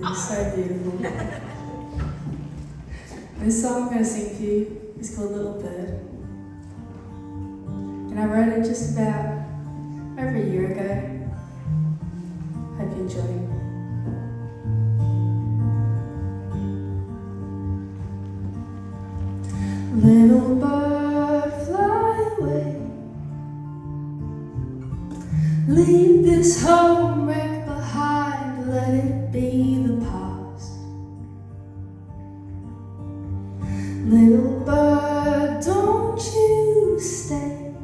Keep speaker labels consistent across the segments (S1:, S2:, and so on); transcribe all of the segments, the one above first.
S1: It's so beautiful. This song I'm going to sing for you is called Little Bird. And I wrote it just about over a year ago. Hope you enjoy it. Little bird, fly away. Leave this home wreck behind, let it be the past. Little bird, don't you stay.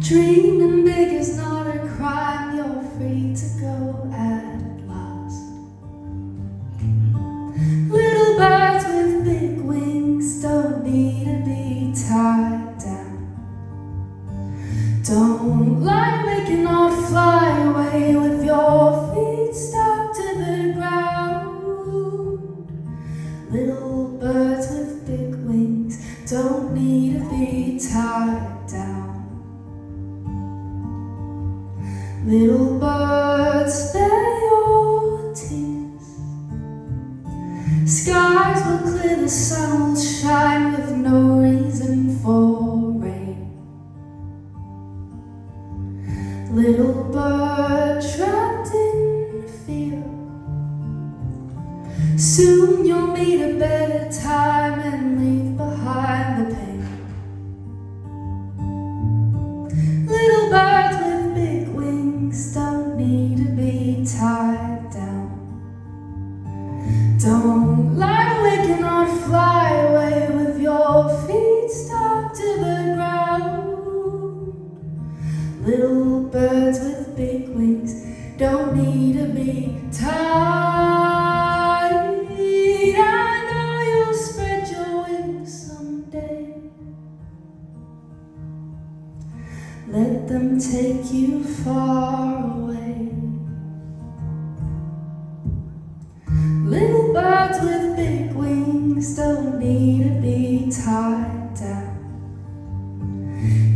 S1: Dreaming big is not a crime, you're free to go at last. Little birds with big wings don't need to be tied down. Don't lie awake and not fly away with your feet stuck to the ground. Little birds with big wings don't need to be tied down. Little birds, spare your tears. Skies will clear, the sun will shine with no reason for rain. Little bird trapped in fear, soon you'll meet a better time and leave behind the pain. Little birds with big wings don't need to be tied down. Don't lie awake and not fly away with your feet stuck to the ground. Little birds with big wings don't need to be tied. I know you'll spread your wings someday. Let them take you far away. Little birds with big wings don't need to be tied down.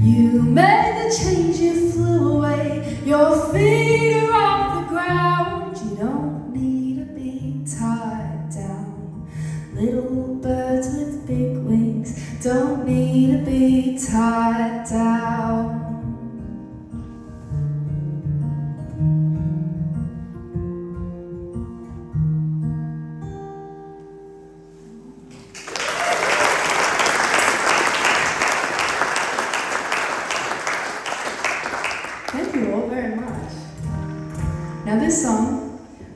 S1: You made the change, you flew away. Your feet are